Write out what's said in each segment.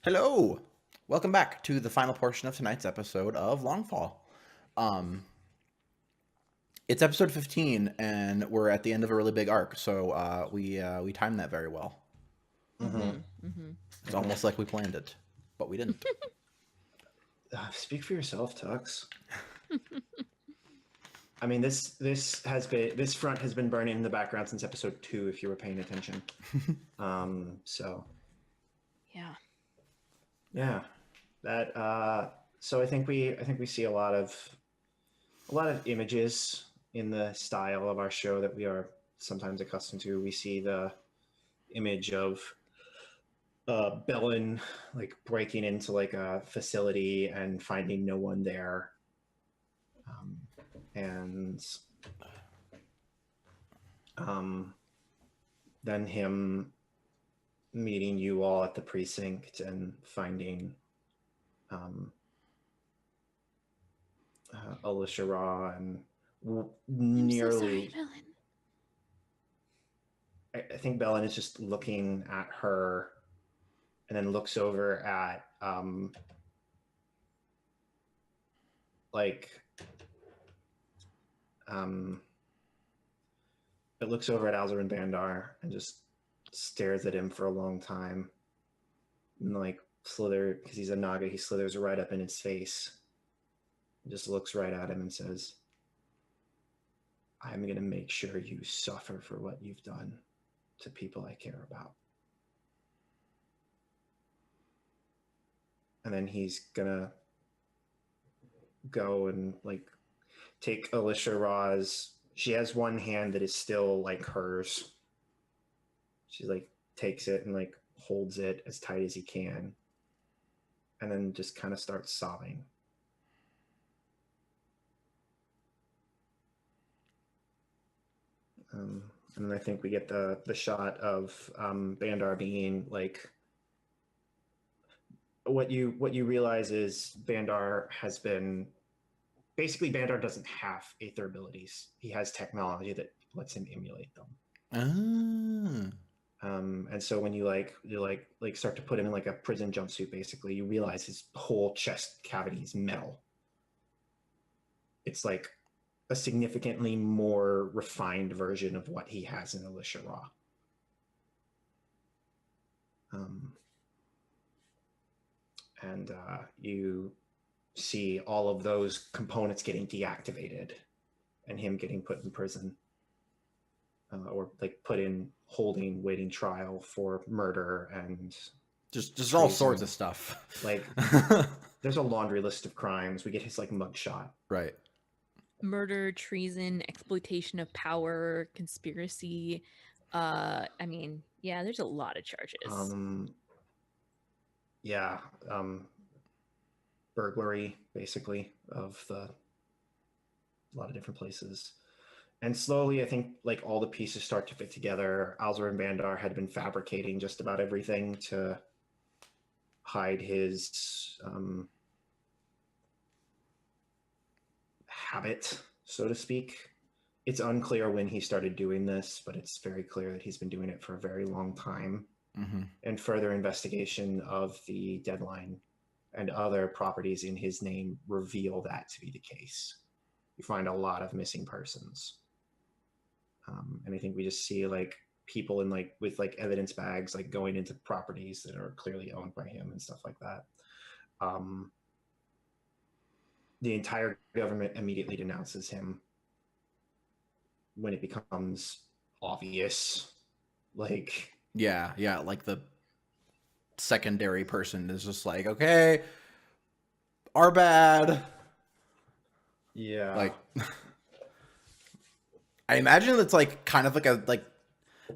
Hello! Welcome back to the final portion of tonight's episode of Longfall. Um, it's episode 15, and we're at the end of a really big arc, so we timed that very well. Mm-hmm. Mm-hmm. It's almost like we planned it, but we didn't. Speak for yourself, Tux. I mean, this front has been burning in the background since episode 2, if you were paying attention. So Yeah. yeah, that. So I think we see a lot of images in the style of our show that we are sometimes accustomed to. We see the image of Bellin like breaking into like a facility and finding no one there. And then him meeting you all at the precinct and finding Alicia Raw and nearly. I'm so sorry, Belen. I think Bellin is just looking at her and then looks over at it looks over at Alzarin Bandar and just stares at him for a long time. And like slither, because he's a Naga, he slithers right up in his face. And just looks right at him and says, I'm going to make sure you suffer for what you've done to people I care about. And then he's going to go and like take Alicia Raw's. She has one hand that is still like hers. She like takes it and like holds it as tight as he can, and then just kind of starts sobbing. And then I think we get the shot of Bandar being like. What you realize is Bandar has been. Basically, Bandar doesn't have Aether abilities. He has technology that lets him emulate them. And so when you start to put him in like a prison jumpsuit, basically, you realize his whole chest cavity is metal. It's like a significantly more refined version of what he has in Alicia Raw. And you see all of those components getting deactivated and him getting put in prison or like put in holding, waiting trial for murder and just all sorts of stuff. Like there's a laundry list of crimes. We get his like mugshot. Right. Murder, treason, exploitation of power, conspiracy. I mean, yeah, there's a lot of charges. Burglary, basically, of a lot of different places. And slowly, I think, like, all the pieces start to fit together. Alzarin Bandar had been fabricating just about everything to hide his habit, so to speak. It's unclear when he started doing this, but it's very clear that he's been doing it for a very long time. Mm-hmm. And further investigation of the deadline and other properties in his name reveal that to be the case. You find a lot of missing persons. And I think we just see like people in like with like evidence bags like going into properties that are clearly owned by him and stuff like that. The entire government immediately denounces him when it becomes obvious. Like yeah, like the secondary person is just like, okay, our bad. Yeah. Like I imagine it's like kind of like a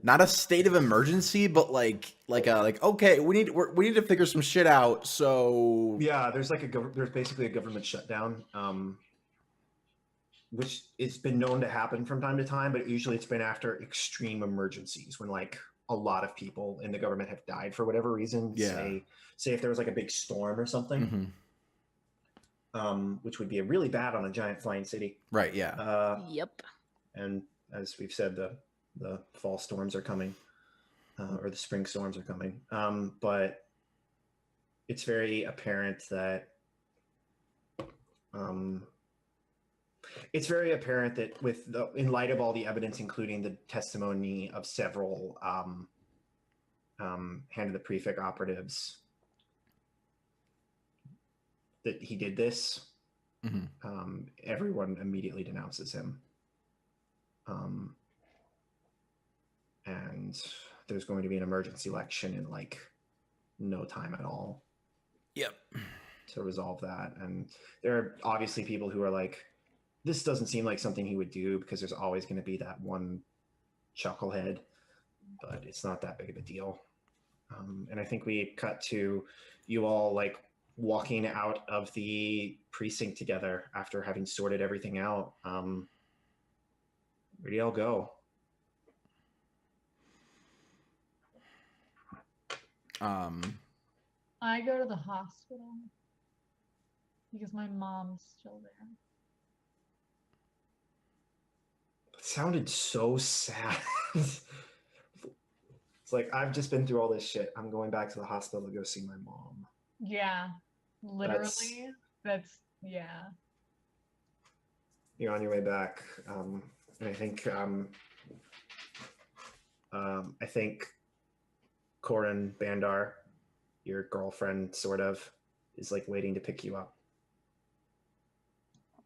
not a state of emergency, but like okay, we need to figure some shit out. So yeah, there's like there's basically a government shutdown, which it's been known to happen from time to time, but usually it's been after extreme emergencies when like a lot of people in the government have died for whatever reason. Yeah. Say if there was like a big storm or something, which would be really bad on a giant flying city. Right. Yeah. Yep. And as we've said, the fall storms are coming, or the spring storms are coming. But it's very apparent that um, in light of all the evidence, including the testimony of several Hand of the Prefect operatives, that he did this. Everyone immediately denounces him. And there's going to be an emergency election in like no time at all. Yep. To resolve that. And there are obviously people who are like, this doesn't seem like something he would do, because there's always going to be that one chucklehead, but it's not that big of a deal. And I think we cut to you all like walking out of the precinct together after having sorted everything out. Where do y'all go? I go to the hospital because my mom's still there. It sounded so sad. It's like, I've just been through all this shit. I'm going back to the hospital to go see my mom. Yeah, literally. That's yeah. You're on your way back, and I think Corin Bandar, your girlfriend, sort of, is like waiting to pick you up.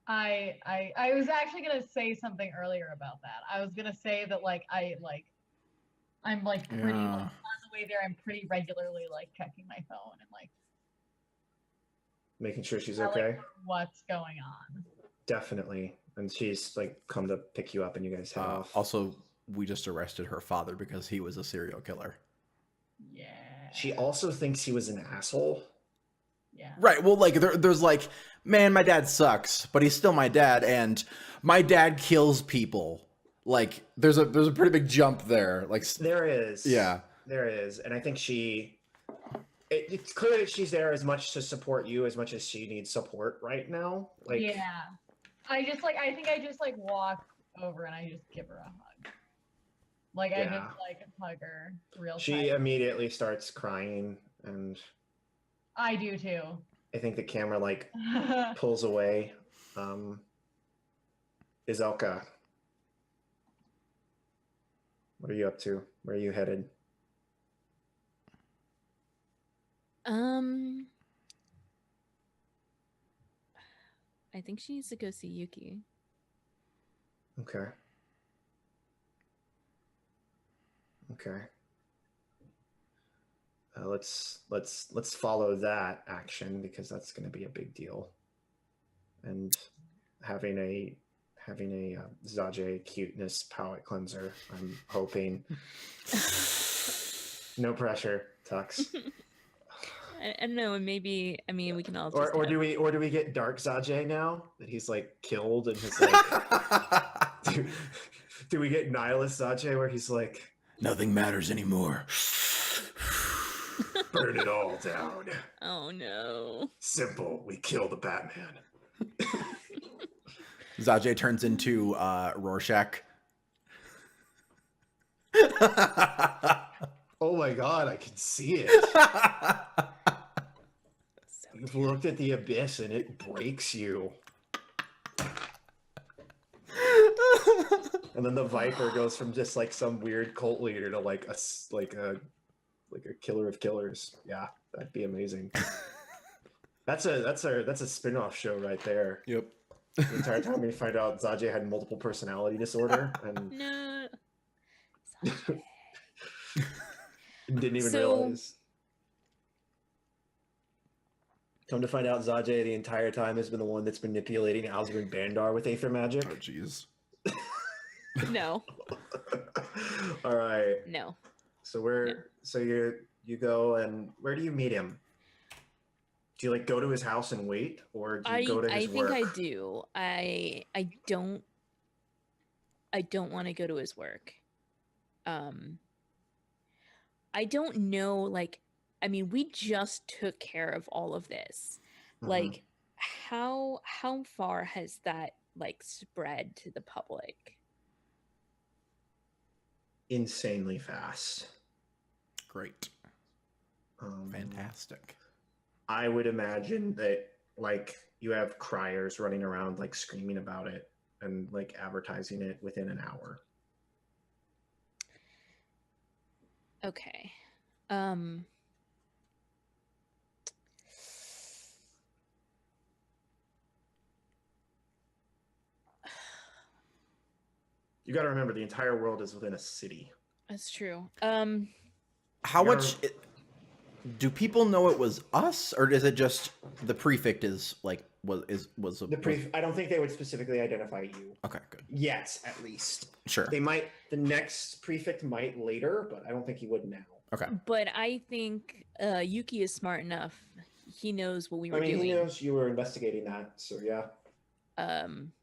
I was actually gonna say something earlier about that. I was gonna say that I'm like pretty like, on the way there. I'm pretty regularly like checking my phone and like making sure she's okay. Like, what's going on? Definitely, and she's like come to pick you up, and you guys head off. Also, we just arrested her father because he was a serial killer. Yeah. She also thinks he was an asshole. Yeah. Right. Well, like there's like, man, my dad sucks, but he's still my dad, and my dad kills people. Like, there's a pretty big jump there. Like, there is. Yeah. There is, and I think it's clear that she's there as much to support you as much as she needs support right now. Like, yeah. I think I just like walk over and I just give her a hug. Like, I just like hug her real tight. She immediately starts crying, and I do too. I think the camera like pulls away. Izelka, what are you up to? Where are you headed? I think she needs to go see Yuki. Okay. Let's follow that action, because that's going to be a big deal. And having a Zajay cuteness palette cleanser, I'm hoping. No pressure, Tux. I don't know, and maybe, I mean, we can all or do we get Dark Zajay now that he's like killed, and his like do we get Nihilist Zajay where he's like, nothing matters anymore. Burn it all down. Oh no. Simple, we kill the Batman. Zajay turns into Rorschach. Oh my god, I can see it. You've looked at the abyss and it breaks you. And then the Viper goes from just like some weird cult leader to like a killer of killers. Yeah, that'd be amazing. That's a spin-off show right there. Yep. The entire time we find out Zajay had multiple personality disorder and No. didn't even realize. Come to find out, Zajay the entire time has been the one that's manipulating Alzgren Bandar with Aether magic. Oh, jeez. No. All right. No. So you go, and where do you meet him? Do you like go to his house and wait, or do you go to his work? I think I do. I don't want to go to his work. I don't know, like, I mean, we just took care of all of this. Mhm. Like, how far has that like spread to the public? Insanely fast. Great. Fantastic. I would imagine that like you have criers running around like screaming about it and like advertising it within an hour. Okay. You got to remember the entire world is within a city. That's true. How You gotta- much do people know it was us, or is it just the prefect is like was I don't think they would specifically identify you. Okay, good. Yet, at least. Sure. They might. The next prefect might later, but I don't think he would now. Okay. But I think Yuki is smart enough. He knows what we were I mean, doing. he knows you were investigating that, so yeah. Um,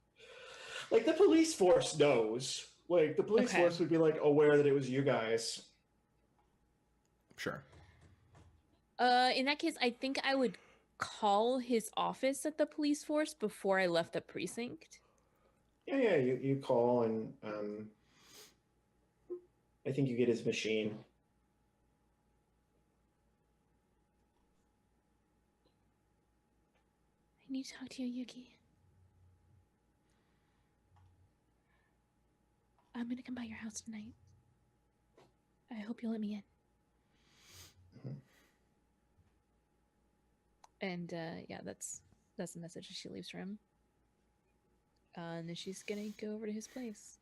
Like the police force knows. Like the police Okay. force would be like aware that it was you guys. Sure. in that case, I think I would call his office at the police force before I left the precinct. Yeah. You call and I think you get his machine. I need to talk to you, Yuki. I'm gonna come by your house tonight. I hope you'll let me in. Mhm. And yeah, that's the message that she leaves for him. And then she's gonna go over to his place.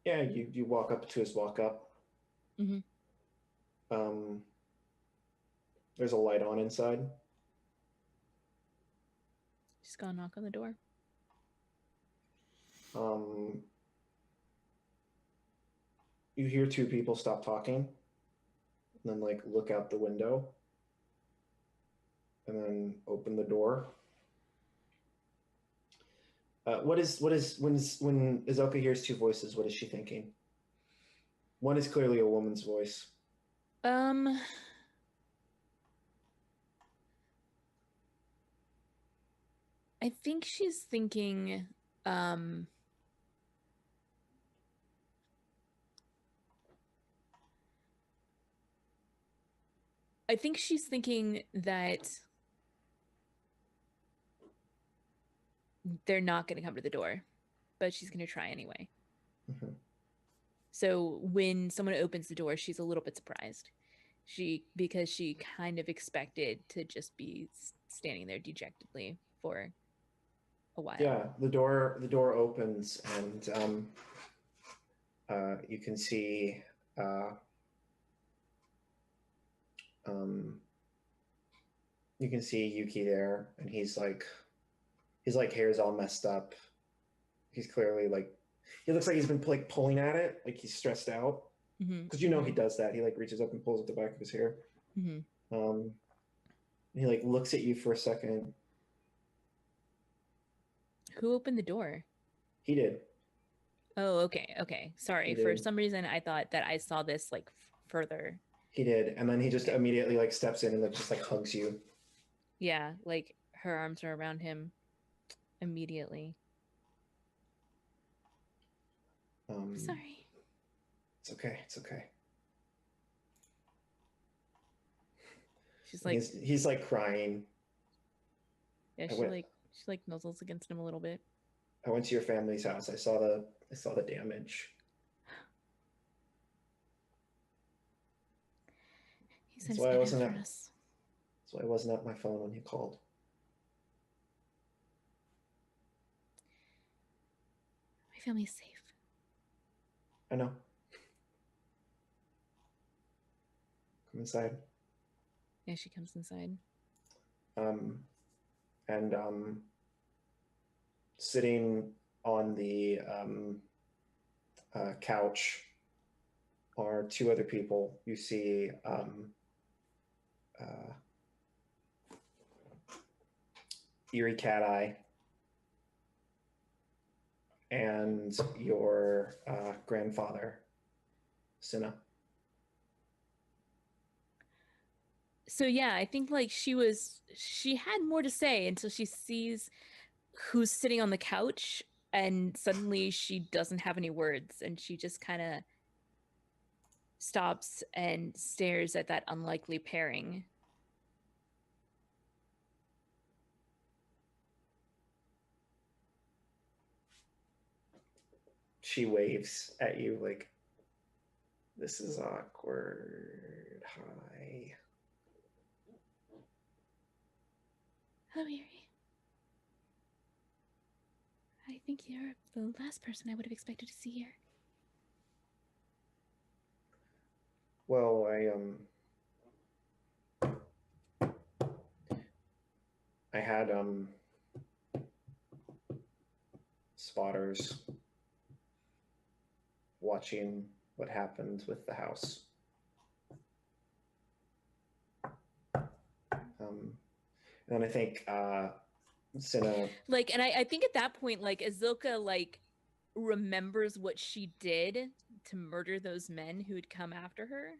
Yeah, you walk up to his walk up. Mhm. There's a light on inside. She's gonna knock on the door. You hear two people stop talking, and then like look out the window, and then open the door. When Azoka hears two voices, what is she thinking? One is clearly a woman's voice. I think she's thinking, I think she's thinking that they're not going to come to the door, but she's going to try anyway. Mhm. So when someone opens the door, she's a little bit surprised. Because she kind of expected to just be standing there dejectedly for a while. Yeah, the door opens, and you can see Yuki there, and he's like hair's all messed up. He's clearly like he looks like he's been like pulling at it, like he's stressed out. Because you know he does that. He like reaches up and pulls at the back of his hair. He like looks at you for a second. Who opened the door? He did. Oh, okay. Sorry. He For did. some reason, I thought that I saw this like further. He did, and then he just immediately like steps in and like, just like hugs you. Yeah, like her arms are around him immediately. Sorry. It's okay. It's okay. She's like, he's like crying. yeah, I she went- like nuzzles against him a little bit. I went to your family's house. I saw the damage. He said That's it's why I been wasn't after at- us. So I wasn't at my phone when you called. My family's safe. I know. Come inside. Yeah, she comes inside. And sitting on the couch are two other people. You see Eerie Cat Eye and your grandfather, Cinna. So yeah, I think like she had more to say until she sees who's sitting on the couch, and suddenly she doesn't have any words, and she just kind of stops and stares at that unlikely pairing. She waves at you like, this is awkward. Hi. Hello, Erie. I think you're the last person I would have expected to see here. Well, I had spotters watching what happened with the house. And I think Cinna, Like, and I think at that point, like, Azilka, like, remembers what she did to murder those men who had come after her.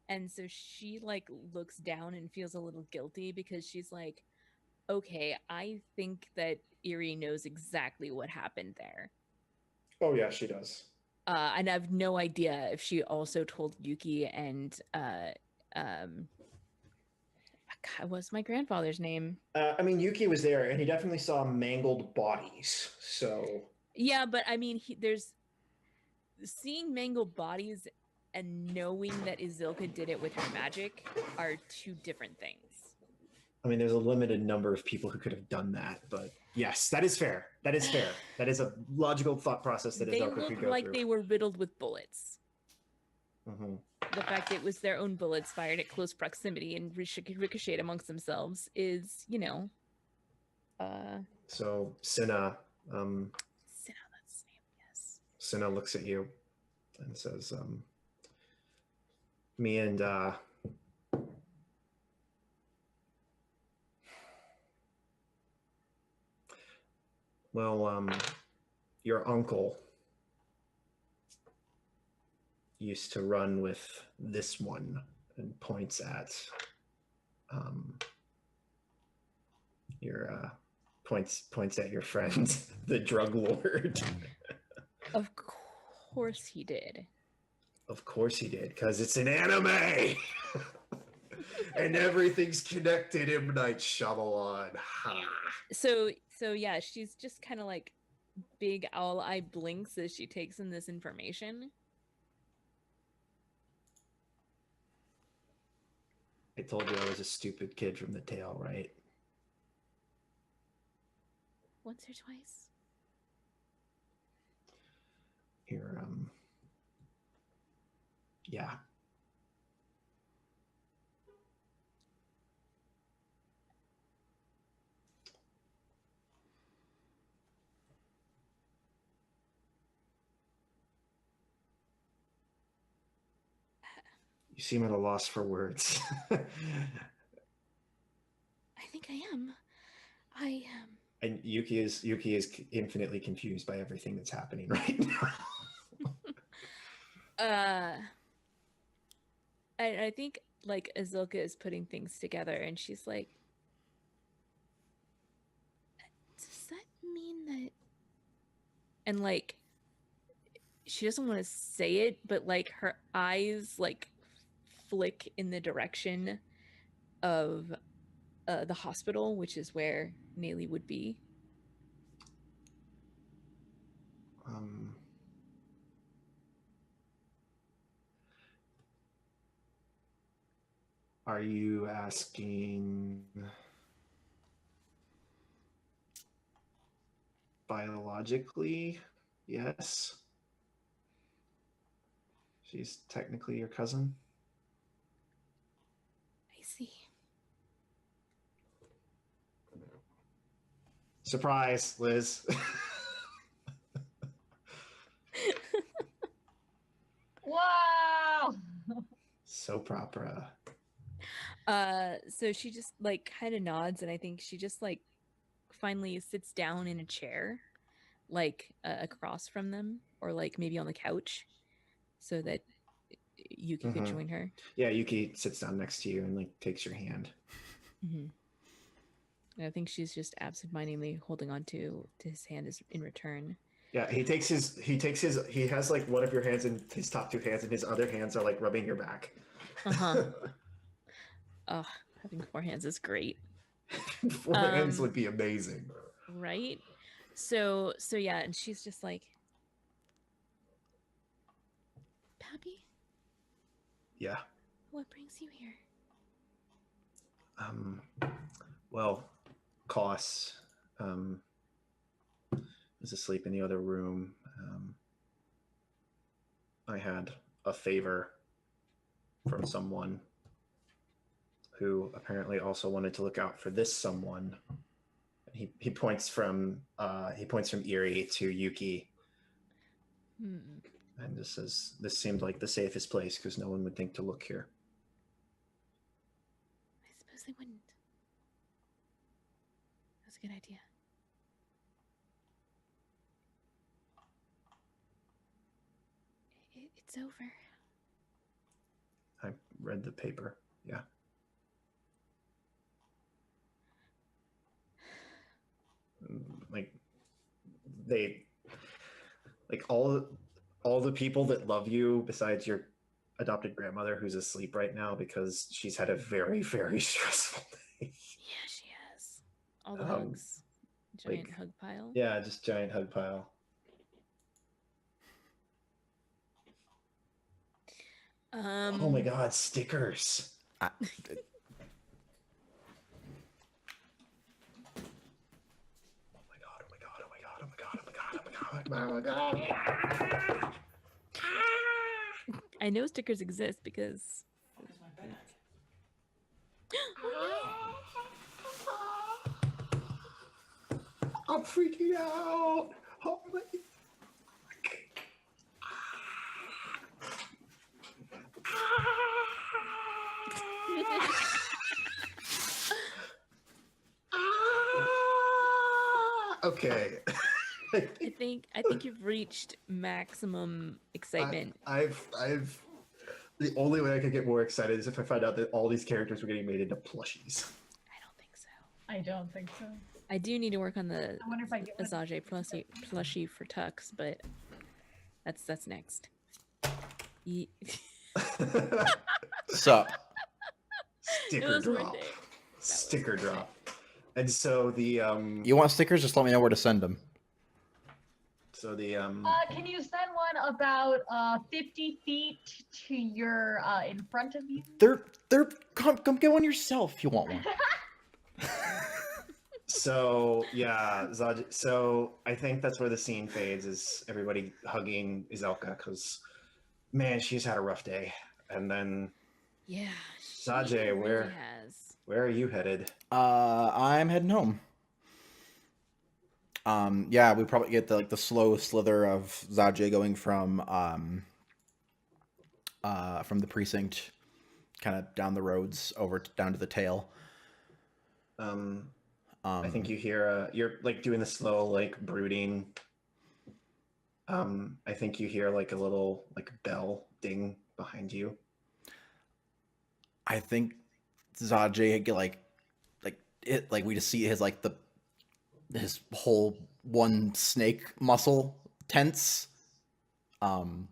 And so she, like, looks down and feels a little guilty because she's like, okay, I think that Erie knows exactly what happened there. oh yeah, she does. And I have no idea if she also told Yuki and God, what's my grandfather's name? I mean, Yuki was there, and he definitely saw mangled bodies. So yeah, but I mean, there's seeing mangled bodies and knowing that Azilka did it with her magic are two different things. I mean, there's a limited number of people who could have done that, but yes, that is fair. That is fair. That is a logical thought process that They Azilka could looked go like through. they were riddled with bullets. Mm-hmm. The fact it was their own bullets fired at close proximity and ricocheted amongst themselves is, you know. So Cinna, Cinna, that's his name, yes. Cinna looks at you and says, "Me and well, your uncle used to run with this one," and points at your points at your friend, the drug lord. Of course he did. Of course he did, because it's an anime, and everything's connected. M. Night Shyamalan. Ha. So yeah, she's just kind of like big owl eye blinks as she takes in this information. I told you I was a stupid kid from the tale, right? Once or twice. Here, yeah. You seem at a loss for words. I think I am. And Yuki is infinitely confused by everything that's happening right now. I think like Azilka is putting things together and she's like, does that mean that? And like, she doesn't want to say it, but like her eyes like flick in the direction of the hospital, which is where Nayli would be. Are you asking biologically? Yes. She's technically your cousin. I see. Surprise, Liz. Wow. So proper. So she just like kind of nods, and I think she just like finally sits down in a chair, like across from them, or like maybe on the couch, so that Yuki could join her. Yeah, Yuki sits down next to you and like takes your hand. I think she's just absentmindedly holding on to his hand in return. Yeah, he has like one of your hands in his top two hands, and his other hands are like rubbing your back. Uh-huh. Oh, having 4 hands is great. 4 hands would be amazing. Right? So yeah, and she's just like, Pappy, Yeah. what brings you here? Well, Koss was asleep in the other room. I had a favor from someone who apparently also wanted to look out for this someone. He points from Erie to Yuki, and this says this seemed like the safest place because no one would think to look here. I suppose they wouldn't. That's a good idea. It's over. I read the paper. Yeah. All the people that love you besides your adopted grandmother who's asleep right now because she's had a very, very stressful day. Yeah, she has. All the hugs. Giant hug pile. Yeah, just giant hug pile. Oh my god, stickers. Oh my god. I know stickers exist because I'm freaking out. Oh my. Okay. I think you've reached maximum excitement. I've the only way I could get more excited is if I found out that all these characters were getting made into plushies. I don't think so. I do need to work on the Azage plushie for Tux, but that's next. So sticker drop. And so the you want stickers? Just let me know where to send them. So the can you send one about 50 feet to your in front of you? They're come get one yourself if you want one. So yeah, so I think that's where the scene fades, is everybody hugging Izelka because man, she's had a rough day. And then yeah, Sajay, where are you headed? I'm heading home. Yeah, we probably get the slow slither of Sajay going from the precinct kind of down the roads over down to the tail. I think you hear you're like doing the slow like brooding. I think you hear like a little like bell ding behind you. I think Sajay get like we just see his like his whole one snake muscle tense. And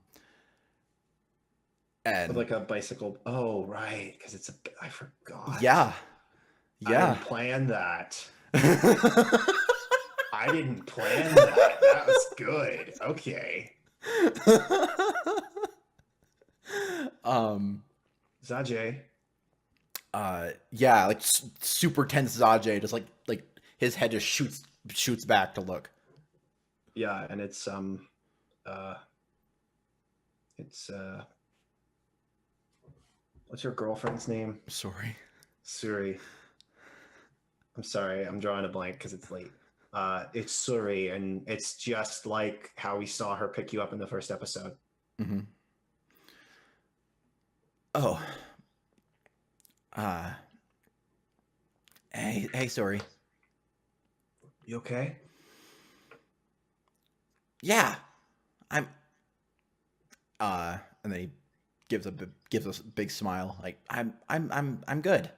with like a bicycle. Oh right, because it's I forgot. Yeah. I didn't plan that. I didn't plan that. That was good. Okay. Sajay. Yeah, like super tense Sajay, just like his head just shoots back to look. Yeah, and it's what's your girlfriend's name? Suri. I'm sorry, I'm drawing a blank because it's late. It's Suri, and it's just like how we saw her pick you up in the first episode. Mm-hmm. Oh. Hey, Suri. You okay? Yeah. I'm and then he gives us a big smile, like I'm good.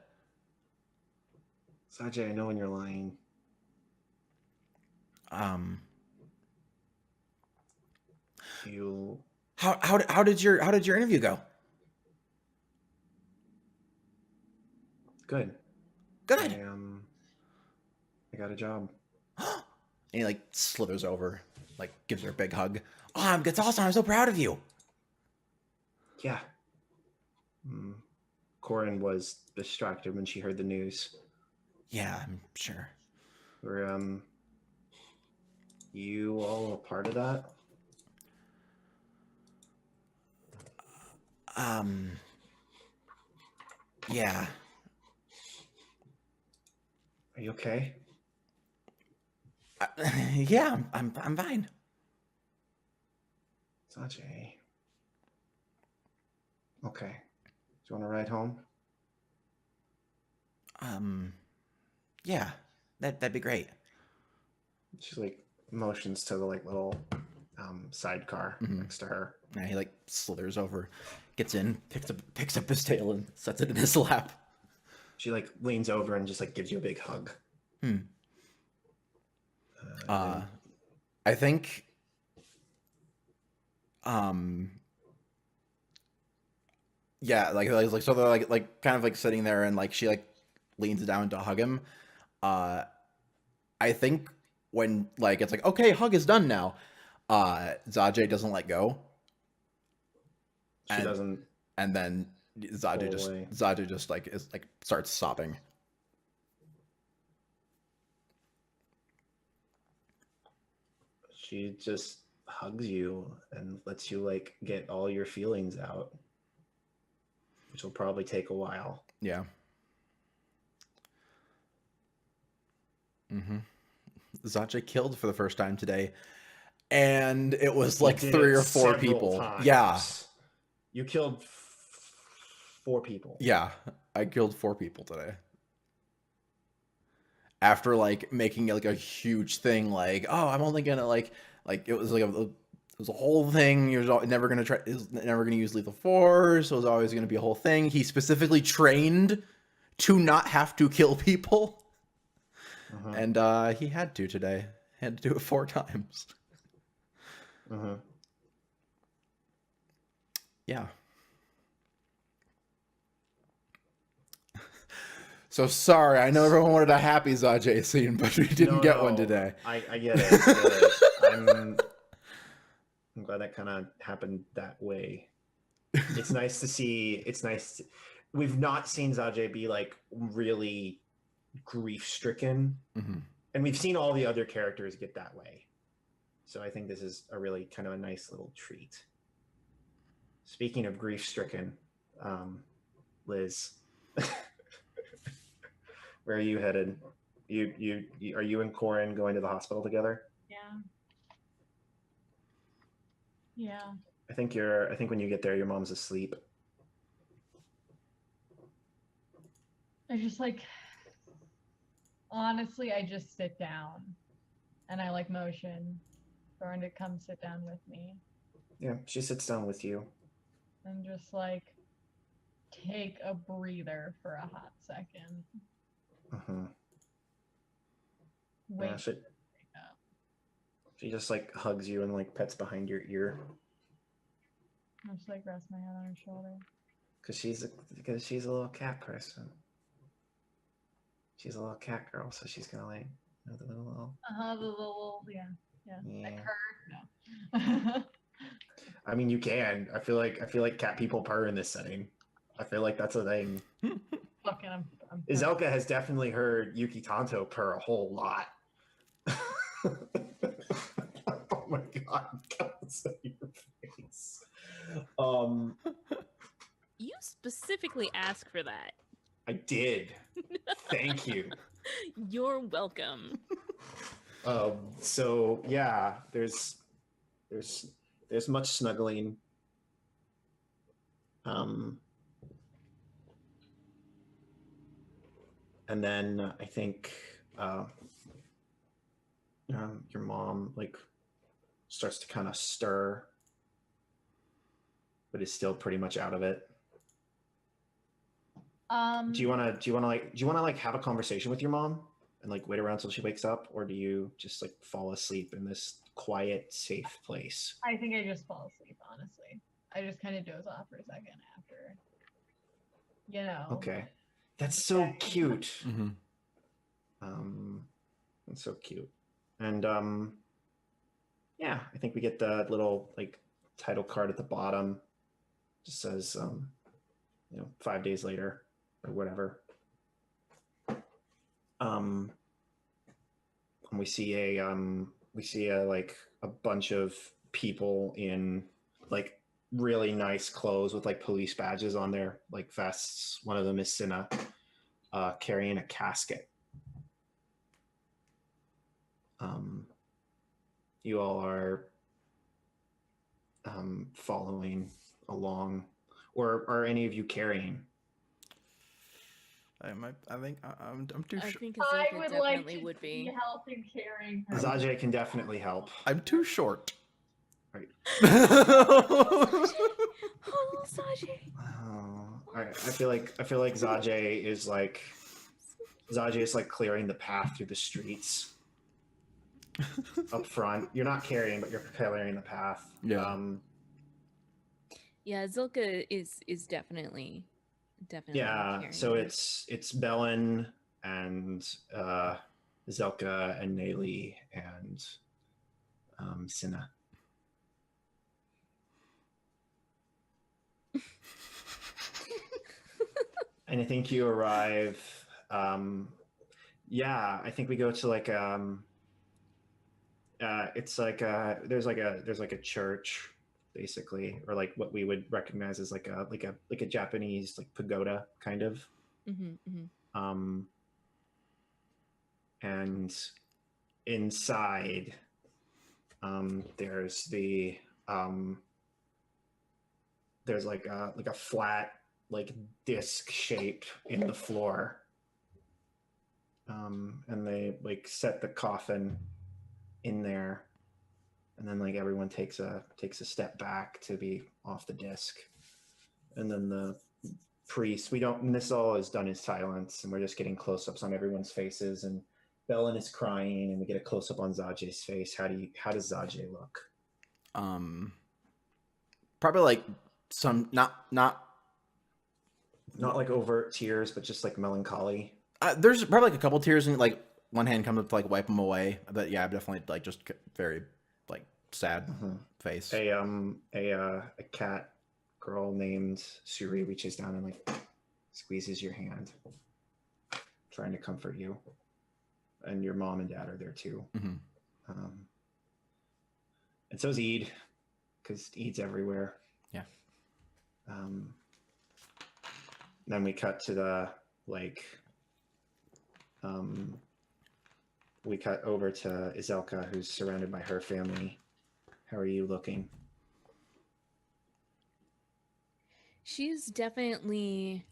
Sajay, I know when you're lying. You How did your interview go? good. Good. I got a job. And he like slithers over, like gives her a big hug. Oh, that's awesome! I'm so proud of you. Yeah. Corin was distracted when she heard the news. Yeah, I'm sure. Were you all a part of that? Yeah. Are you okay? Yeah, I'm fine. Sajay. Okay. Do you want to ride home? Yeah, that'd be great. She like motions to the like little sidecar next to her. Yeah, he like slithers over, gets in, picks up his tail and sets it in his lap. She like leans over and just like gives you a big hug. I think yeah, like so they're like kind of like sitting there and like she like leans down to hug him. I think when like it's like okay, hug is done now. Zajay doesn't let go. She doesn't. And then Zajay just like is like starts sobbing. She just hugs you and lets you like get all your feelings out, which will probably take a while. Yeah. Zajay killed for the first time today, and it was like 3 or 4 people. Times. Yeah. You killed 4 people. Yeah, I killed 4 people today. After like making like a huge thing, like oh, I'm only gonna like it was like it was a whole thing. He was never gonna use lethal force. It was always gonna be a whole thing. He specifically trained to not have to kill people, and he had to today. He had to do it 4 times. Yeah. So sorry, I know everyone wanted a happy Zajay scene, but we didn't get one today. I get it. I'm glad that kind of happened that way. It's nice to see. We've not seen Zajay be like really grief-stricken, and we've seen all the other characters get that way. So I think this is a really kind of a nice little treat. Speaking of grief-stricken, Liz. Where are you headed? You are you and Corin going to the hospital together? Yeah. I think when you get there, your mom's asleep. I just like, honestly, I just sit down and I like motion for her to come sit down with me. Yeah, she sits down with you. And just like take a breather for a hot second. Wait. Yeah, she just like hugs you and like pets behind your ear. I just like rest my head on her shoulder. Because she's a little cat person. She's a little cat girl, so she's gonna like the little. The little yeah. Like her? No. I mean, you can. I feel like cat people purr in this setting. I feel like that's a thing. Fucking, I'm Izelka has definitely heard Yuki Tanto purr a whole lot. Oh my god, your face. You specifically asked for that. I did. Thank you. You're welcome. So yeah, there's much snuggling. And then I think your mom like starts to kind of stir, but is still pretty much out of it. Do you want to like have a conversation with your mom and like wait around till she wakes up, or do you just like fall asleep in this quiet, safe place? I think I just fall asleep, honestly. I just kind of doze off for a second after, you know. Okay, that's so cute. Mm-hmm. That's so cute. And yeah, I think we get the little like title card at the bottom. Just says 5 days later or whatever. And we see a like a bunch of people in like really nice clothes with like police badges on their like vests. One of them is Cinna, carrying a casket. You all are following along, or are any of you carrying? I think I'm too. I think I Azalea would like definitely to would be be. help in carrying her. Zajay can definitely help. I'm too short. Right. Oh, Sajay. Oh, all right. I feel like Zajay is like clearing the path through the streets up front. You're not carrying, but you're clearing the path. Yeah. Yeah, Zilka is definitely Yeah. carrying So her. it's Belen and Zelka and Nayli and Cinna. And I think you arrive. Yeah, I think we go to like it's like there's like a church basically, or like what we would recognize as like a Japanese like pagoda kind of. And inside there's the there's like a flat like disc shape in the floor, and they like set the coffin in there, and then like everyone takes a step back to be off the disc, and then the priest, and this all is done in silence, and we're just getting close-ups on everyone's faces, and Belen is crying, and we get a close-up on Zajay's face. How does Zajay look? Probably like some not like overt tears, but just like melancholy. There's probably like a couple tears, and like one hand comes up to like wipe them away. But yeah, definitely like just very like sad face. A cat girl named Suri reaches down and like squeezes your hand, trying to comfort you. And your mom and dad are there too. And so's Eid, because Eid's everywhere. Yeah. Then we cut to the like. We cut over to Izelka, who's surrounded by her family. How are you looking? She's definitely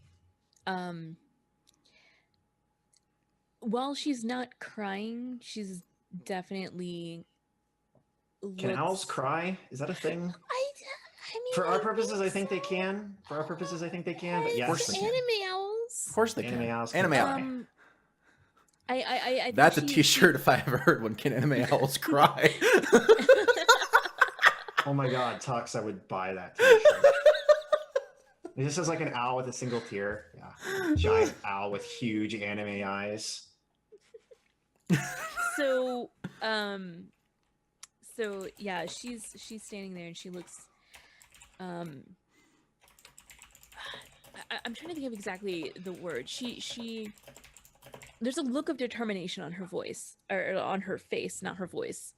while she's not crying, she's definitely Can owls cry? Is that a thing? I mean, For our purposes, I think they can. For our purposes, I think they can. But yes, course they can. anime owls. Of course they Anime can. owls can Anime cry. owl. I think That's a she- T-shirt if I ever heard one. Can anime owls cry? Oh my god, Tux, I would buy that t-shirt. It just says like an owl with a single tear. Yeah. Giant owl with huge anime eyes. So yeah, she's standing there and she looks I'm trying to think of exactly the word. She there's a look of determination on her voice, or on her face, not her voice.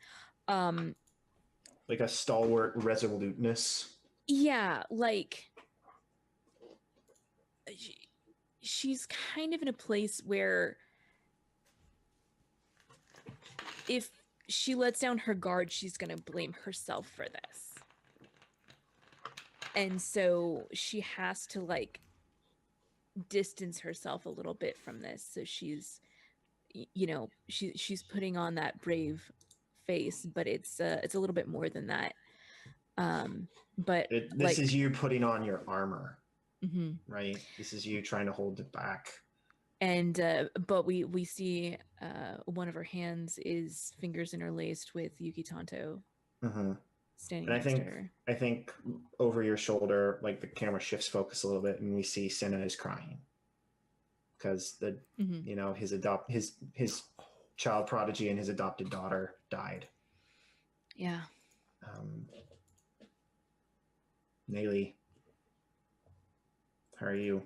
Like a stalwart resoluteness. Yeah, like she's kind of in a place where if she lets down her guard, she's gonna blame herself for this. And so she has to like distance herself a little bit from this. So she's, you know, she's putting on that brave face, but it's a little bit more than that. But This is you putting on your armor, mm-hmm. right? This is you trying to hold it back. And but we see one of her hands is fingers interlaced with Yuki Tanto Mm-hmm. standing And next to her. I think over your shoulder, like the camera shifts focus a little bit, and we see Senna is crying because the you know his child prodigy and his adopted daughter died. Yeah. Nayli, how are you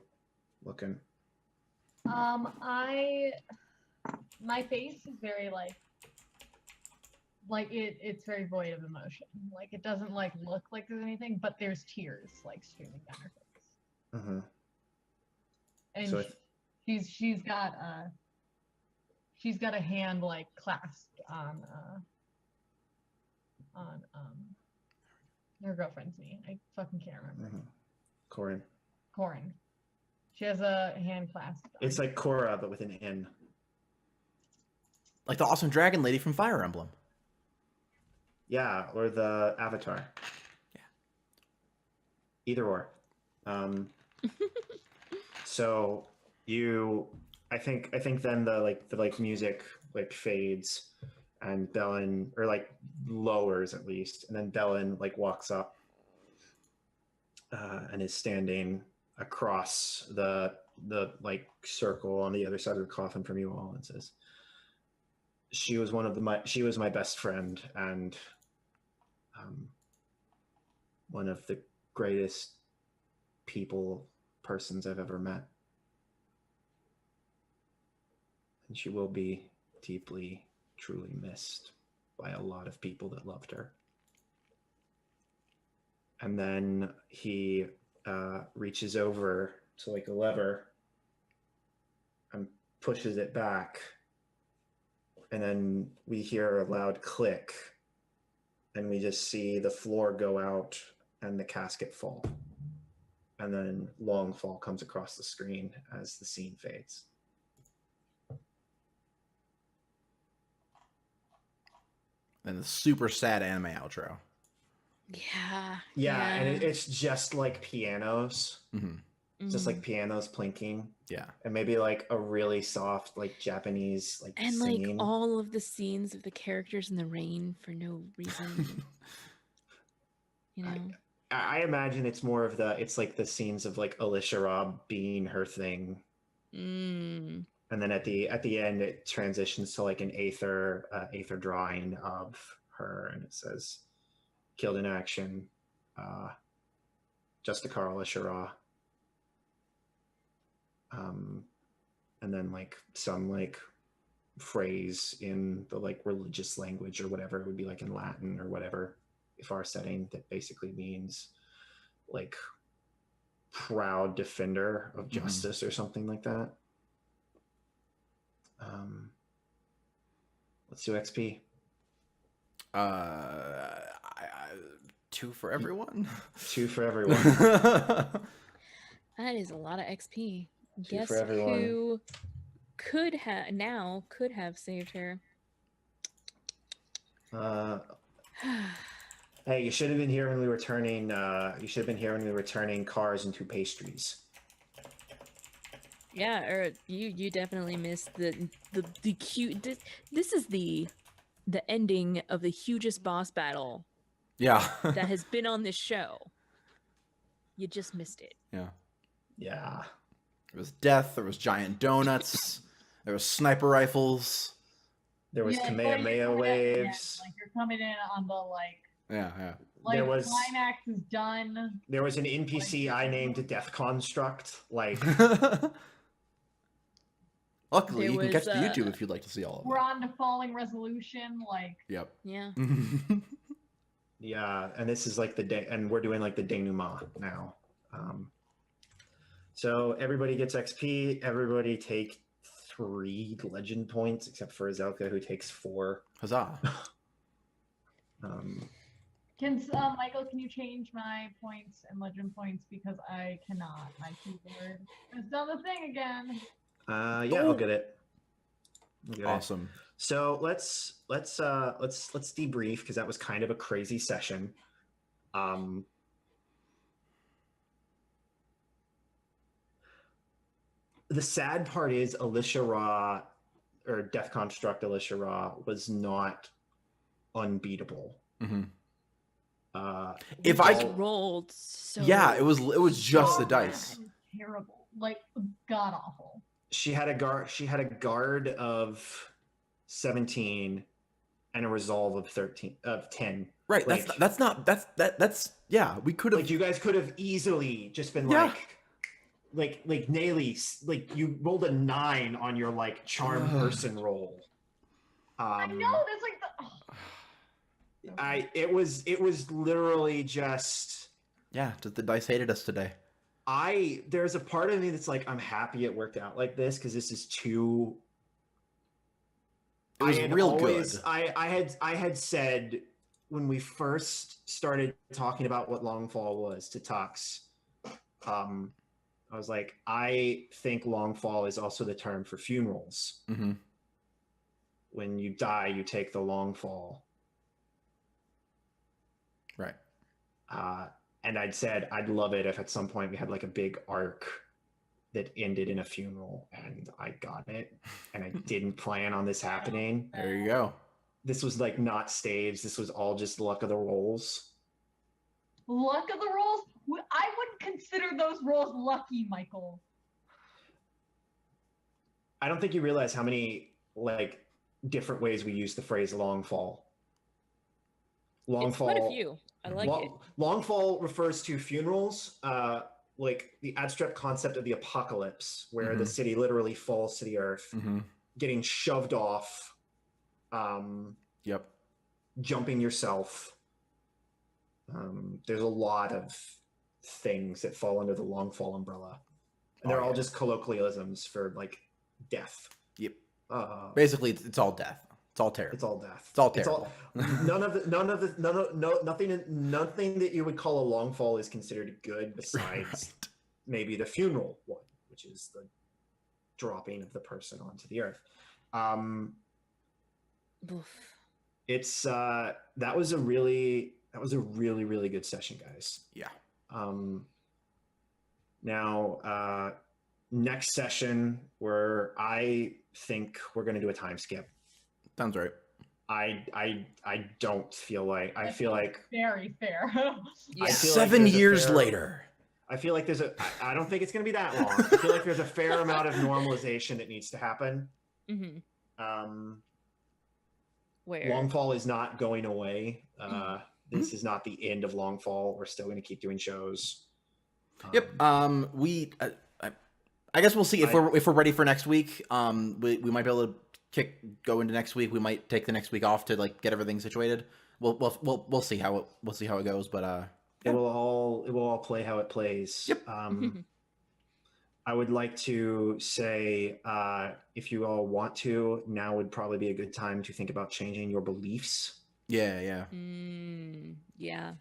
looking? My face is very like it's very void of emotion. Like it doesn't like look like there's anything, but there's tears like streaming down her face. Mm-hmm. And So she's got a hand like clasped on her girlfriend's knee. I fucking can't remember. Corin. Corin. She has a hand clasped. It's like Korra, but with an N. Like the awesome dragon lady from Fire Emblem. Yeah, or the Avatar. Yeah. Either or. So I think then the music like fades and Bellin, or like lowers at least, and then Bellin like walks up and is standing across the like circle on the other side of the coffin from you all and says, she was my best friend and one of the greatest persons I've ever met. And she will be deeply, truly missed by a lot of people that loved her. And then he reaches over to like a lever and pushes it back. And then we hear a loud click. And we just see the floor go out and the casket fall. And then Longfall comes across the screen as the scene fades. And the super sad anime outro. Yeah. And it's just like pianos. Mm-hmm. Just like pianos plinking. Yeah. And maybe like a really soft like Japanese like and singing. like all of the scenes of the characters in the rain for no reason. You know? I imagine it's more of it's like the scenes of like Alicia Robb being her thing. And then at the end it transitions to like an Aether drawing of her, and it says killed in action, Justikar Alicia Raw. And then like some like phrase in the like religious language or whatever, it would be like in Latin or whatever, if our setting, that basically means like proud defender of justice or something like that. Let's do XP. 2 for everyone. 2 for everyone. That is a lot of XP. 2 Guess for everyone. who could have saved her? Hey, you should have been here when we were turning. You should have been here when we were turning cars into pastries. Yeah, or you definitely missed the cute. This is the ending of the hugest boss battle. Yeah. That has been on this show. You just missed it. Yeah. Yeah. There was death. There was giant donuts. There was sniper rifles. There was Kamehameha waves. Like you're coming in on the like. Yeah. Like There was climax is done. There was an NPC I named Death Construct. Like. Luckily, There you can catch the was, YouTube if you'd like to see all of We're it. on to falling resolution. Like. Yep. Yeah. Yeah, and this is like the day, and we're doing like the denouement now. So everybody gets XP. Everybody take 3 legend points, except for Azelka, who takes 4. Huzzah. Michael, can you change my points and legend points, because I cannot. My keyboard has done the thing again. Yeah, I'll get it. Awesome. So let's debrief, because that was kind of a crazy session. The sad part is Alicia Raw or Death Construct Alicia Raw was not unbeatable. Mm-hmm. We If I just c- rolled so Yeah, it was just the so dice. bad. Terrible, like god awful. She had a guard of 17 and a resolve of 10. Right. Like, That's yeah. We could have. like you guys could have easily just been Yeah. like Nayli, like you rolled a 9 on your like charm person roll. I know that's like the. It was literally just Yeah. Just the dice hated us today. there's a part of me that's like, I'm happy it worked out like this because this is too. It was real good. I had said when we first started talking about what Longfall was to Tux, I was like, I think Longfall is also the term for funerals. Mm-hmm. When you die, you take the Longfall. Right. And I'd said I'd love it if at some point we had like a big arc that ended in a funeral, and I got it, and I didn't plan on this happening. There you go. This was like not staged. This was all just luck of the rolls. Luck of the rolls? I wouldn't consider those rolls lucky, Michael. I don't think you realize how many like different ways we use the phrase Longfall. It's quite a few. I like it. Longfall refers to funerals, like the abstract concept of the apocalypse, where the city literally falls to the earth, getting shoved off, Yep. jumping yourself. There's a lot of things that fall under the Longfall umbrella, and they're all just colloquialisms for like death. Yep. Basically, it's all death. It's all terrible. It's all death. It's all terrible. Nothing that you would call a Longfall is considered good besides maybe the funeral one, which is the dropping of the person onto the earth. It's that was a really good session, guys. Yeah. Now next session where I think we're going to do a time skip. Sounds right. I don't feel like I feel like very fair. Yeah. I feel 7 there's a years fair- later. I feel like I don't think it's going to be that long. I feel like there's a fair amount of normalization that needs to happen. Mm-hmm. Where Longfall is not going away. This is not the end of Longfall. We're still going to keep doing shows. Yep. I guess we'll see if we're ready for next week. We might be able to go into next week. We might take the next week off to like get everything situated. We'll see how it goes. But it will all play how it plays. Yep. I would like to say, if you all want to, now would probably be a good time to think about changing your beliefs. Yeah. Yeah.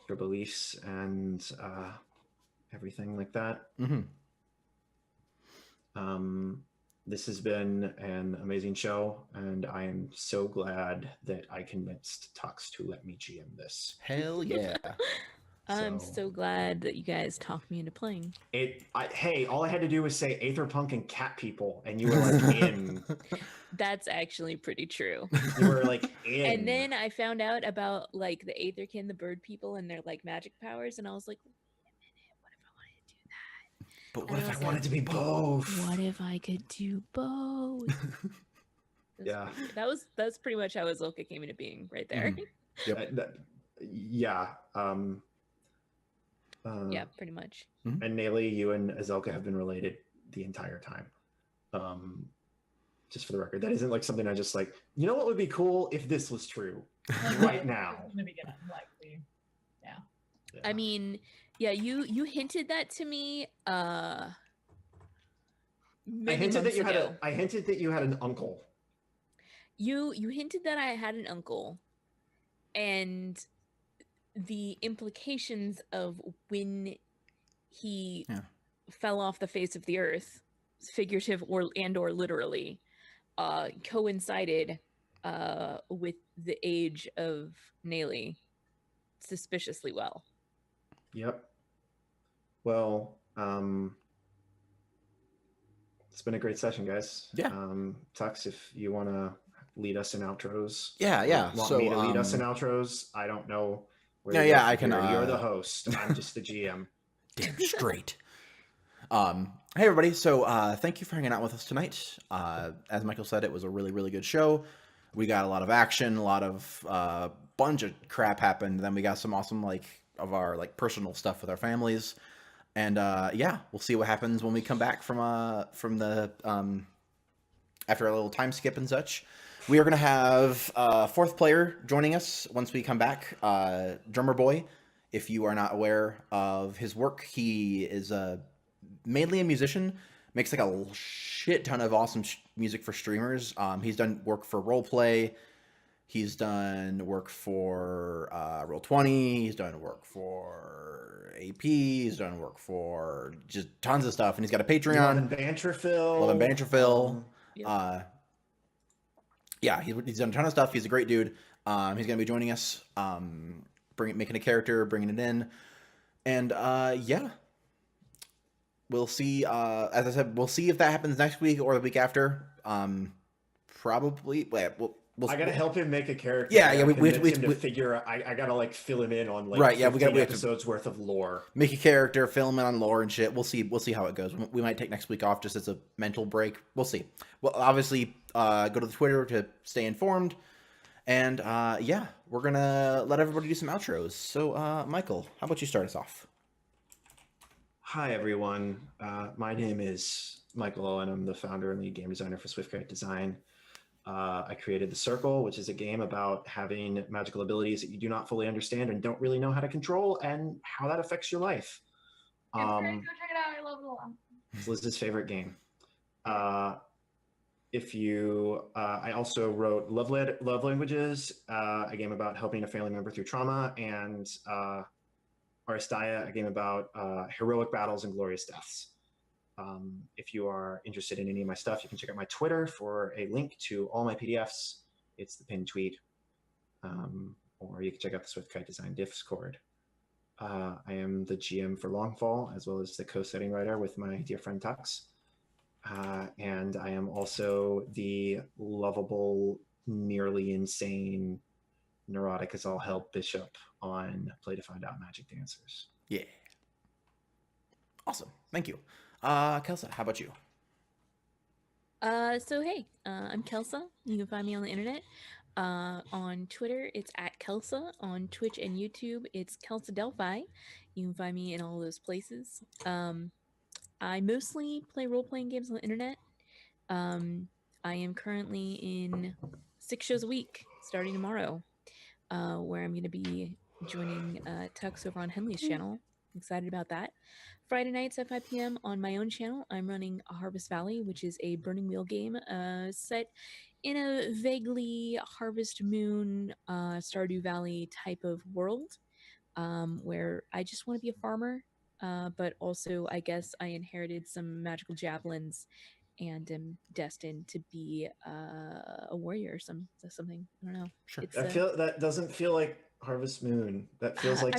Your beliefs and everything like that. This has been an amazing show, and I am so glad that I convinced Tux to let me GM this. Hell yeah. I'm so glad that you guys talked me into playing. Hey, all I had to do was say Aetherpunk and cat people, and you were like in. That's actually pretty true. You were like in. And then I found out about like the Aetherkin, the bird people, and their like magic powers, and I was like, But what if I wanted to be both? What if I could do both? Yeah. That's pretty much how Azulka came into being right there. Yep. Yeah. Yeah, pretty much. And Nayli, you and Azulka have been related the entire time. Just for the record, that isn't like something I just like. You know what would be cool if this was true right now. Yeah. I mean, yeah, you hinted that to me. I hinted that you had an uncle. You hinted that I had an uncle, and the implications of when he fell off the face of the earth, figurative or literally, coincided with the age of Nayli suspiciously well. Yep. Well, It's been a great session, guys. Yeah. Tux, if you want to lead us in outros. Yeah, yeah. Want So, me to lead us in outros? I don't know. Where Yeah, to go yeah, from I can, here. You're the host. I'm just the GM. damn straight. Hey everybody. So, thank you for hanging out with us tonight. As Michael said, it was a really, really good show. We got a lot of action, a lot of bunch of crap happened. Then we got some awesome of our personal stuff with our families. And yeah, we'll see what happens when we come back from the after a little time skip and such. We are going to have a fourth player joining us once we come back, Drummer Boy. If you are not aware of his work, he is mainly a musician, makes like a shit ton of awesome music for streamers. He's done work for Roleplay. He's done work for Roll20. He's done work for AP. He's done work for just tons of stuff. And he's got a Patreon. Love and Banterville. Love and Banterville. Yep. Yeah, he's done a ton of stuff. He's a great dude. He's going to be joining us, making a character, bringing it in. And yeah, we'll see. As I said, we'll see if that happens next week or the week after. Probably. I gotta help him make a character. Yeah, we have to figure. I gotta fill him in on right. Yeah, we got episodes worth of lore. Make a character, fill him in on lore and shit. We'll see how it goes. We might take next week off just as a mental break. We'll see. Well, obviously, go to the Twitter to stay informed. And yeah, we're gonna let everybody do some outros. So, Michael, how about you start us off? Hi everyone. My name is Michael Owen. I'm the founder and lead game designer for Swift Design. I created The Circle, which is a game about having magical abilities that you do not fully understand and don't really know how to control and how that affects your life. It's great. Go check it out. I love it a lot. It's Liz's favorite game. I also wrote Love Languages, a game about helping a family member through trauma, and Aristia, a game about heroic battles and glorious deaths. If you are interested in any of my stuff, you can check out my Twitter for a link to all my PDFs. It's the pinned tweet. Or you can check out the Swift Design Discord. I am the GM for Longfall, as well as the co-setting writer with my dear friend Tux. And I am also the lovable, nearly insane, neurotic as all hell bishop on Play to Find Out Magic Dancers. Yeah. Awesome. Thank you. Kelsa, how about you? So hey, I'm Kelsa. You can find me on the internet. On Twitter, it's @Kelsa. On Twitch and YouTube, it's Kelsa Delphi. You can find me in all those places. I mostly play role-playing games on the internet. I am currently in 6 shows a week, starting tomorrow, where I'm going to be joining Tux over on Henley's channel. Excited about that. Friday nights at 5 p.m. on my own channel, I'm running Harvest Valley, which is a Burning Wheel game set in a vaguely Harvest Moon, Stardew Valley type of world, where I just want to be a farmer, but also I guess I inherited some magical javelins and am destined to be a warrior or something. I don't know. Sure. That doesn't feel like Harvest Moon. That feels like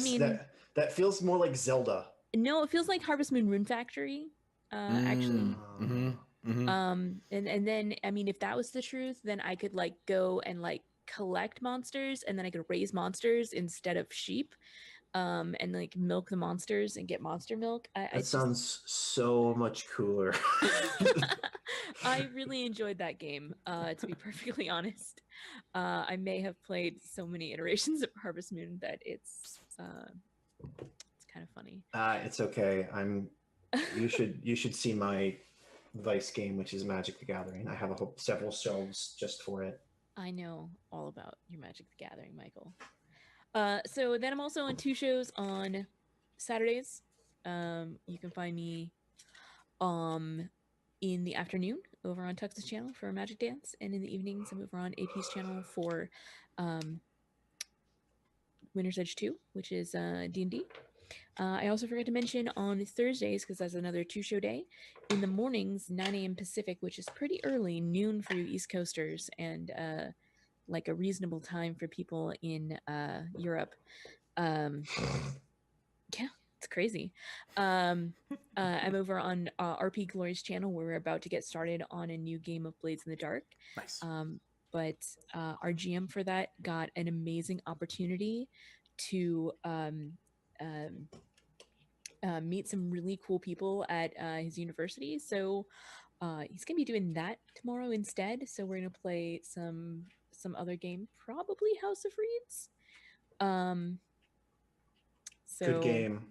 that feels more like Zelda. No, it feels like Harvest Moon Rune Factory, actually. Mm-hmm. Mm-hmm. And then, I mean, if that was the truth, then I could go and collect monsters, and then I could raise monsters instead of sheep, and milk the monsters and get monster milk. That sounds so much cooler. I really enjoyed that game, to be perfectly honest. I may have played so many iterations of Harvest Moon that it's kind of funny. It's okay. You should see my Vice game, which is Magic the Gathering. I have several shelves just for it. I know all about your Magic the Gathering, Michael. So then I'm also on 2 shows on Saturdays. You can find me in the afternoon over on Tux's channel for Magic Dance, and in the evenings I'm over on AP's channel for Winter's Edge 2, which is D&D. I also forgot to mention on Thursdays, because that's another 2-show day, in the mornings, 9 a.m. Pacific, which is pretty early, noon for you East Coasters, and a reasonable time for people in Europe. Yeah, It's crazy. I'm over on RP Glory's channel where we're about to get started on a new game of Blades in the Dark. Nice. But our GM for that got an amazing opportunity to meet some really cool people at his university. So he's gonna be doing that tomorrow instead. So we're gonna play some other game, probably House of Reeds. So Good game.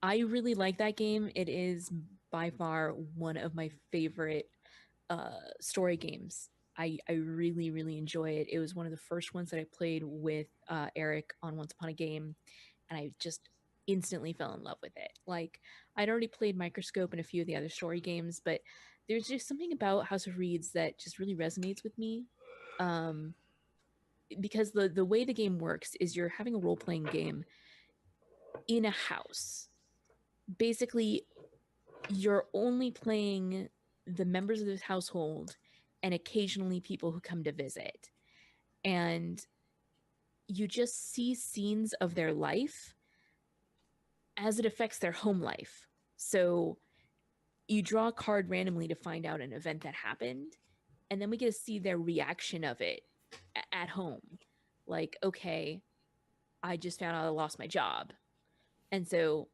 I really like that game. It is by far one of my favorite story games. I really, really enjoy it. It was one of the first ones that I played with Eric on Once Upon a Game, and I just instantly fell in love with it. Like, I'd already played Microscope and a few of the other story games, but there's just something about House of Reeds that just really resonates with me. Because the way the game works is you're having a role-playing game in a house. Basically, you're only playing the members of this household and occasionally people who come to visit. And you just see scenes of their life as it affects their home life. So you draw a card randomly to find out an event that happened, and then we get to see their reaction of it at home. Like, okay, I just found out I lost my job. And so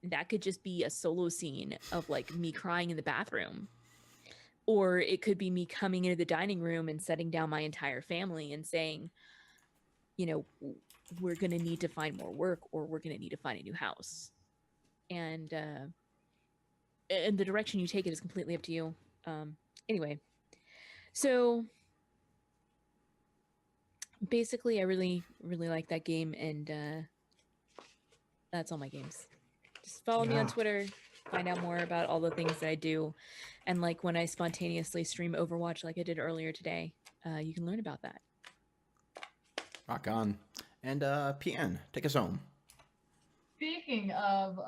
that could just be a solo scene of like me crying in the bathroom. Or it could be me coming into the dining room and setting down my entire family and saying, you know, we're going to need to find more work, or we're going to need to find a new house. And the direction you take it is completely up to you. Anyway, so basically I really, really like that game, and that's all my games. Just follow me on Twitter, find out more about all the things that I do. And like when I spontaneously stream Overwatch like I did earlier today, you can learn about that. Rock on. And PN, take us home. Speaking of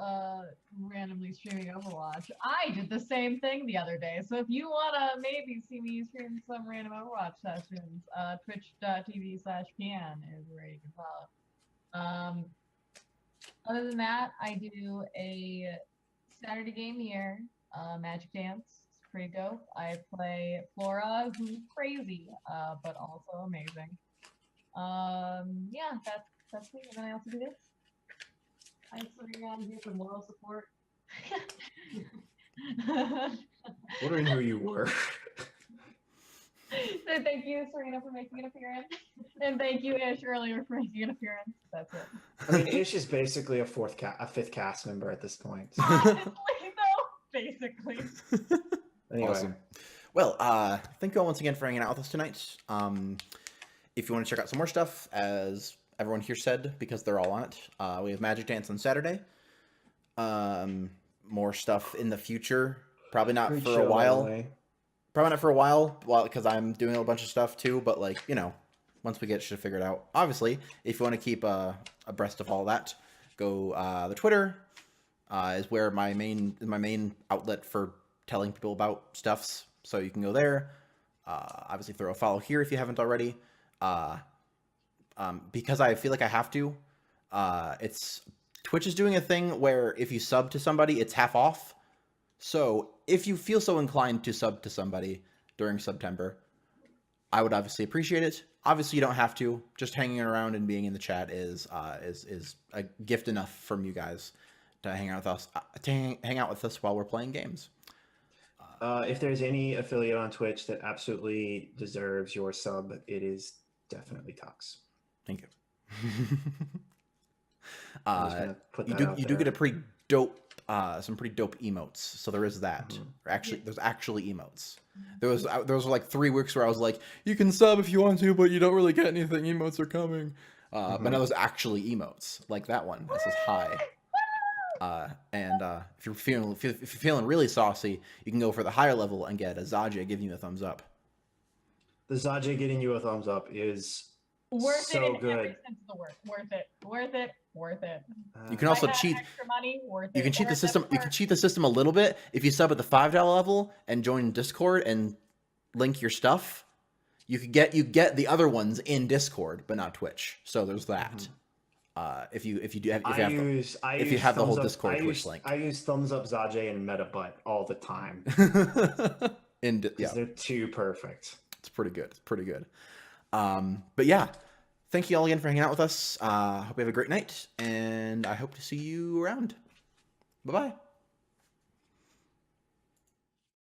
randomly streaming Overwatch, I did the same thing the other day. So if you want to maybe see me stream some random Overwatch sessions, twitch.tv/PN is where you can follow. Other than that, I do a Saturday game here, Magic Dance. It's pretty dope. I play Flora, who's crazy, but also amazing. Yeah, that's me. And then I also do this. I'm sitting around here for moral support. Wondering who you were. So thank you, Serena, for making an appearance. And thank you, Ish, earlier for making an appearance. That's it. I mean, Ish is basically a fifth cast member at this point. Honestly, though, basically. Anyway. Awesome. Well, thank you all once again for hanging out with us tonight. If you want to check out some more stuff, as everyone here said, because they're all on it, we have Magic Dance on Saturday. More stuff in the future. Probably not for a while. Probably not for a while, because I'm doing a bunch of stuff too. But like, you know, once we get shit figured out. Obviously, if you want to keep abreast of all that, go the Twitter is where my main outlet for telling people about stuffs. So you can go there. Obviously, throw a follow here if you haven't already. Because I feel like I have to. Twitch is doing a thing where if you sub to somebody, it's half off. So if you feel so inclined to sub to somebody during September, I would obviously appreciate it. Obviously, you don't have to. Just hanging around and being in the chat is a gift enough from you guys to hang out with us. Hang out with us while we're playing games. If there's any affiliate on Twitch that absolutely deserves your sub, it is definitely Tux. Thank you. You do get a pretty dope, some pretty dope emotes. So there is that. Mm-hmm. There's actually emotes. There was like 3 weeks where I was like, you can sub if you want to, but you don't really get anything. Emotes are coming. But now there's actually emotes like that one. This is hi. If you're feeling really saucy, you can go for the higher level and get a Zaja giving you a thumbs up. The Zaja getting you a thumbs up is worth so it in good. every sense of the word. Worth it. You can also If I had cheat. extra money, worth You it. can cheat the Worth system. it, You can worth cheat the system a little bit if you sub at the $5 level and join Discord and link your stuff. You get the other ones in Discord, but not Twitch. So there's that. If you do have, I use the whole thumbs up- Discord Twitch link. I use thumbs up Zajay and Metabutt all the time And because they're too perfect. it's pretty good. It's pretty good. But yeah, thank you all again for hanging out with us. Hope you have a great night, and I hope to see you around. Bye bye.